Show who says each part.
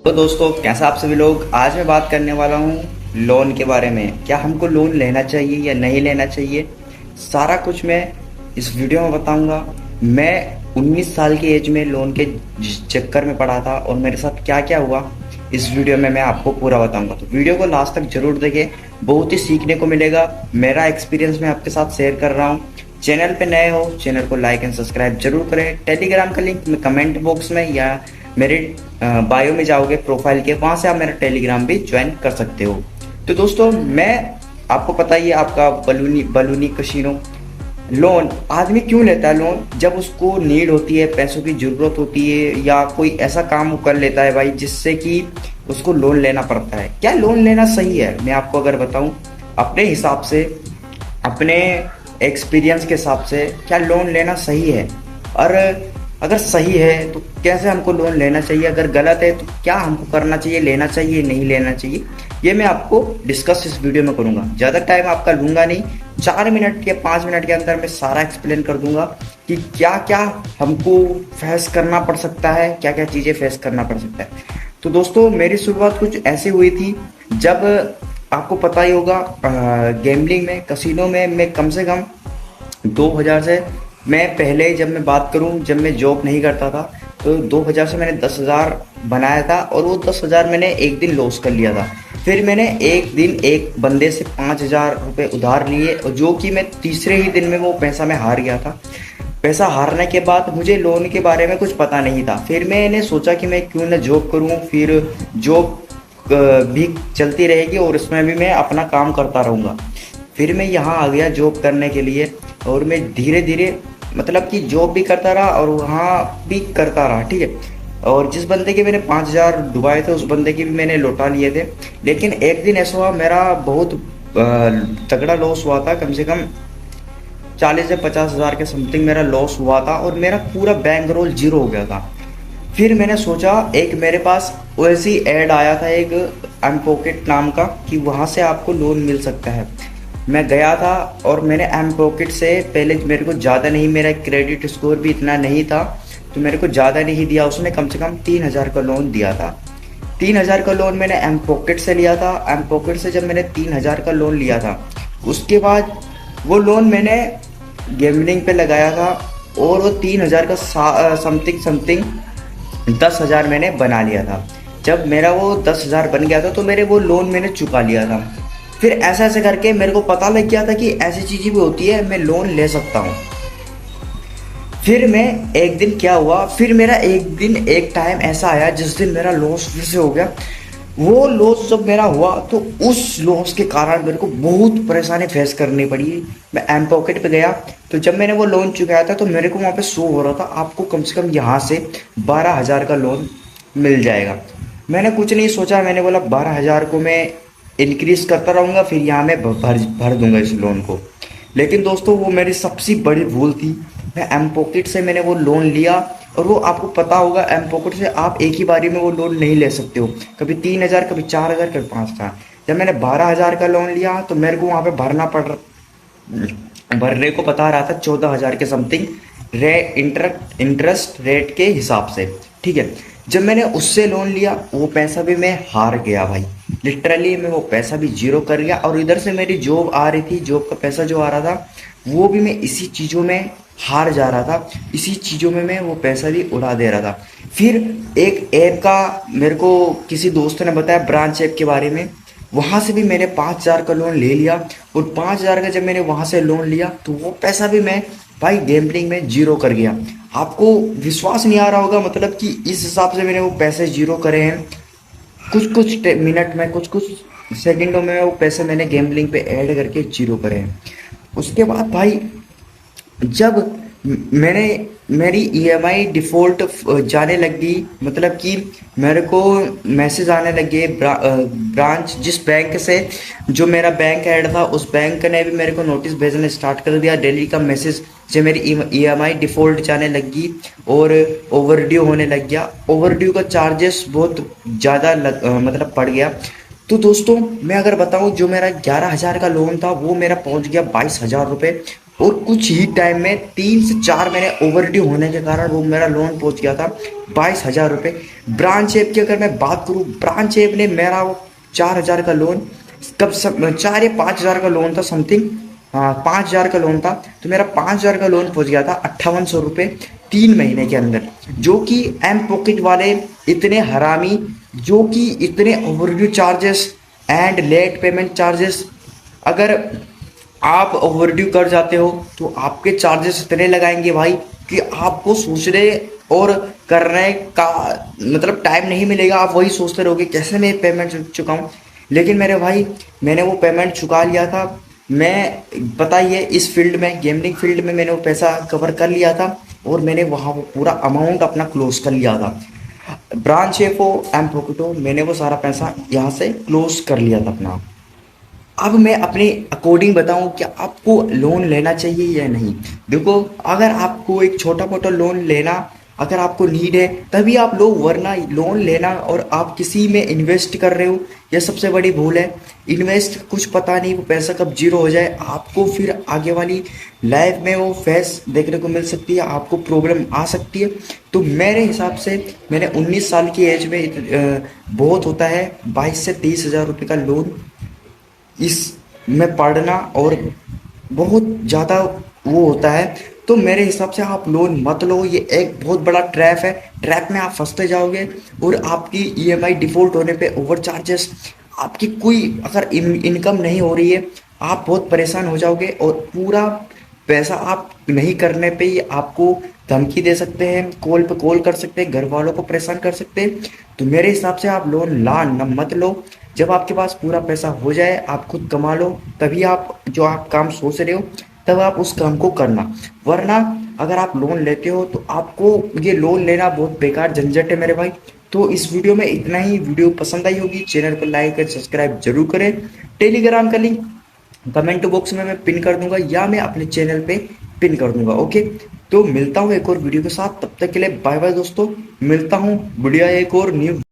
Speaker 1: तो दोस्तों, कैसा आप सभी लोग। आज मैं बात करने वाला हूँ लोन के बारे में। क्या हमको लोन लेना चाहिए या नहीं लेना चाहिए, सारा कुछ मैं इस वीडियो में बताऊंगा। मैं 19 साल की एज में लोन के चक्कर में पड़ा था और मेरे साथ क्या क्या हुआ, इस वीडियो में मैं आपको पूरा बताऊंगा। तो वीडियो को लास्ट तक जरूर देखें, बहुत ही सीखने को मिलेगा। मेरा एक्सपीरियंस मैं आपके साथ शेयर कर रहा हूँ। चैनल पे नए हो, चैनल को लाइक एंड सब्सक्राइब जरूर करें। टेलीग्राम का लिंक मैं कमेंट बॉक्स में या मेरे बायो में जाओगे प्रोफाइल के, वहां से आप मेरा टेलीग्राम भी ज्वाइन कर सकते हो। तो दोस्तों, मैं आपको पता ही है, आपका बलूनी बलूनी कशीनो लोन आदमी क्यों लेता है। लोन जब उसको नीड होती है, पैसों की जरूरत होती है, या कोई ऐसा काम वो कर लेता है भाई जिससे कि उसको लोन लेना पड़ता है। क्या लोन लेना सही है? मैं आपको अगर बताऊं अपने हिसाब से, अपने एक्सपीरियंस के हिसाब से, क्या लोन लेना सही है? और अगर सही है तो कैसे हमको लोन लेना चाहिए, अगर गलत है तो क्या हमको करना चाहिए, लेना चाहिए नहीं लेना चाहिए, ये मैं आपको डिस्कस इस वीडियो में करूंगा। ज़्यादा टाइम आपका लूंगा नहीं, 4 मिनट या 5 मिनट के अंदर मैं सारा एक्सप्लेन कर दूंगा कि क्या क्या हमको फेस करना पड़ सकता है, क्या क्या चीज़ें फेस करना पड़ सकता है। तो दोस्तों, मेरी शुरुआत कुछ ऐसे हुई थी। जब आपको पता ही होगा, गैम्बलिंग में, कसिनो में मैं कम से कम 2000 से, मैं पहले जब मैं बात करूं, जब मैं जॉब नहीं करता था, तो 2000 से मैंने 10,000 बनाया था और वो 10,000 मैंने एक दिन लॉस कर लिया था। फिर मैंने एक दिन एक बंदे से 5,000 रुपये उधार लिए, और जो कि मैं तीसरे ही दिन में वो पैसा मैं हार गया था। पैसा हारने के बाद मुझे लोन के बारे में कुछ पता नहीं था। फिर मैंने सोचा कि मैं क्यों ना जॉब करूं, फिर जॉब भी चलती रहेगी और उसमें भी मैं अपना काम करता रहूँगा। फिर मैं यहाँ आ गया जॉब करने के लिए, और मैं धीरे धीरे मतलब कि जॉब भी करता रहा और वहाँ भी करता रहा, ठीक है। और जिस बंदे के मैंने 5,000 डुबाए थे, उस बंदे के भी मैंने लौटा लिए थे। लेकिन एक दिन ऐसा हुआ, मेरा बहुत तगड़ा लॉस हुआ था। कम से कम 40 से 50,000 के समथिंग मेरा लॉस हुआ था और मेरा पूरा बैंक रोल जीरो हो गया था। फिर मैंने सोचा, एक मेरे पास वैसी ऐड आया था एक एम पॉकेट नाम का, कि वहाँ से आपको लोन मिल सकता है। मैं गया था और मैंने एम पॉकेट से, पहले मेरे को ज़्यादा नहीं, मेरा क्रेडिट स्कोर भी इतना नहीं था, तो मेरे को ज़्यादा नहीं दिया उसने। कम से कम 3,000 का लोन दिया था। 3,000 का लोन मैंने एम पॉकेट से लिया था। एम पॉकेट से जब मैंने 3,000 का लोन लिया था, उसके बाद वो लोन मैंने गेमिंग पे लगाया था, और वो 3,000 का समथिंग समथिंग 10,000 मैंने बना लिया था। जब मेरा वो 10,000 बन गया था तो मेरे वो लोन मैंने चुका लिया था। फिर ऐसे ऐसे करके मेरे को पता लग गया था कि ऐसी चीज़ें भी होती है, मैं लोन ले सकता हूँ। फिर मैं एक दिन क्या हुआ, फिर मेरा एक दिन एक टाइम ऐसा आया जिस दिन मेरा लॉस फिर से हो गया। वो लॉस जब मेरा हुआ तो उस लॉस के कारण मेरे को बहुत परेशानी फेस करनी पड़ी। मैं एम पॉकेट पे गया, तो जब मैंने वो लोन चुकाया था तो मेरे को वहाँ पे शो हो रहा था, आपको कम से कम यहाँ से 12,000 का लोन मिल जाएगा। मैंने कुछ नहीं सोचा, मैंने बोला 12,000 को मैं इंक्रीज करता रहूँगा, फिर यहाँ मैं भर दूंगा इस लोन को। लेकिन दोस्तों, वो मेरी सबसे बड़ी भूल थी। मैं एम पॉकेट से मैंने वो लोन लिया, और वो आपको पता होगा, एम पॉकेट से आप एक ही बारी में वो लोन नहीं ले सकते हो। कभी 3,000, कभी 4,000, कभी 5,000। जब मैंने 12,000 का लोन लिया तो मेरे को वहाँ पे भरने को बता रहा था 14,000 के समथिंग, इंटरेस्ट रेट के हिसाब से, ठीक है। जब मैंने उससे लोन लिया, वो पैसा भी मैं हार गया भाई। लिटरली मैं वो पैसा भी जीरो कर गया, और इधर से मेरी जॉब आ रही थी, जॉब का पैसा जो आ रहा था वो भी मैं इसी चीज़ों में हार जा रहा था। इसी चीज़ों में मैं वो पैसा भी उड़ा दे रहा था। फिर एक ऐप का मेरे को किसी दोस्त ने बताया, ब्रांच ऐप के बारे में। वहाँ से भी मैंने 5,000 का लोन ले लिया, और 5,000 का जब मैंने वहाँ से लोन लिया तो वो पैसा भी मैं भाई गैम्बलिंग में जीरो कर गया। आपको विश्वास नहीं आ रहा होगा, मतलब कि इस हिसाब से मैंने वो पैसे जीरो करे हैं। कुछ कुछ मिनट में, कुछ कुछ सेकंडों में वो पैसे मैंने गैम्बलिंग पे ऐड करके जीरो करे हैं। उसके बाद भाई, जब मैंने मेरी ईएमआई डिफ़ॉल्ट जाने लगी, मतलब कि मेरे को मैसेज आने लगे, ब्रांच जिस बैंक से जो मेरा बैंक ऐड था, उस बैंक ने भी मेरे को नोटिस भेजना स्टार्ट कर दिया, डेली का मैसेज, जो मेरी ईएमआई डिफ़ॉल्ट जाने लगी और ओवरड्यू होने लग गया। ओवरड्यू का चार्जेस बहुत ज़्यादा मतलब पड़ गया। तो दोस्तों, मैं अगर बताऊं, जो मेरा 11,000 का लोन था वो मेरा पहुंच गया 22,000 रुपये। और कुछ ही टाइम में 3 से 4 महीने ओवर ड्यू होने के कारण वो मेरा लोन पहुंच गया था 22,000 रुपये। ब्रांच ऐप की अगर मैं बात करूँ, ब्रांच ऐप ने मेरा वो 4,000 का लोन, कब सब 4 या 5 हज़ार का लोन था समथिंग, हाँ 5,000 का लोन था, तो मेरा 5,000 का लोन पहुंच गया था 5800 रुपये 3 महीने के अंदर। जो कि एम पॉकेट वाले इतने हरामी, जो कि इतने overdue charges and let payment charges, अगर आप ओवरड्यू कर जाते हो तो आपके चार्जेस इतने लगाएंगे भाई कि आपको सोचने और करने का मतलब टाइम नहीं मिलेगा। आप वही सोचते रहोगे कैसे मैं पेमेंट चुकाऊं। लेकिन मेरे भाई, मैंने वो पेमेंट चुका लिया था। मैं पता ही है इस फील्ड में, गेमिंग फील्ड में, मैंने वो पैसा कवर कर लिया था और मैंने वहाँ वो पूरा अमाउंट अपना क्लोज कर लिया था। ब्रांच है वो एम पॉकेटो, मैंने वो सारा पैसा यहाँ से क्लोज कर लिया था अपना। अब मैं अपने अकॉर्डिंग बताऊं कि आपको लोन लेना चाहिए या नहीं। देखो, अगर आपको एक छोटा मोटा लोन लेना, अगर आपको नीड है तभी आप लो, वरना लोन लेना और आप किसी में इन्वेस्ट कर रहे हो, यह सबसे बड़ी भूल है। इन्वेस्ट कुछ पता नहीं वो पैसा कब जीरो हो जाए, आपको फिर आगे वाली लाइफ में वो फेस देखने को मिल सकती है, आपको प्रॉब्लम आ सकती है। तो मेरे हिसाब से मैंने 19 साल की एज में बहुत होता है 22 से 30 हज़ार रुपये का लोन इस में पढ़ना और बहुत ज़्यादा वो होता है। तो मेरे हिसाब से आप लोन मत लो, ये एक बहुत बड़ा ट्रैप है। ट्रैप में आप फंसते जाओगे और आपकी ईएमआई डिफॉल्ट होने पे ओवर चार्जेस, आपकी कोई अगर इनकम नहीं हो रही है, आप बहुत परेशान हो जाओगे और पूरा पैसा आप नहीं करने पे ही आपको धमकी दे सकते हैं, कॉल पे कॉल कर सकते हैं, घर वालों को परेशान कर सकते हैं। तो मेरे हिसाब से आप लोन ला न मत लो। जब आपके पास पूरा पैसा हो जाए, आप खुद कमा लो, तभी आप जो आप काम सोच रहे हो तब आप उस काम को करना। वरना अगर आप लोन लेते हो तो आपको ये लोन लेना बहुत बेकार झंझट है मेरे भाई। तो इस वीडियो में इतना ही। वीडियो पसंद आई होगी, चैनल को लाइक और सब्सक्राइब जरूर करें। टेलीग्राम का लिंक कमेंट बॉक्स में मैं पिन कर दूंगा या मैं अपने चैनल पे पिन कर दूंगा। ओके, तो मिलता हूँ एक और वीडियो के साथ, तब तक के लिए बाय बाय दोस्तों। मिलता हूँ बढ़िया एक और न्यू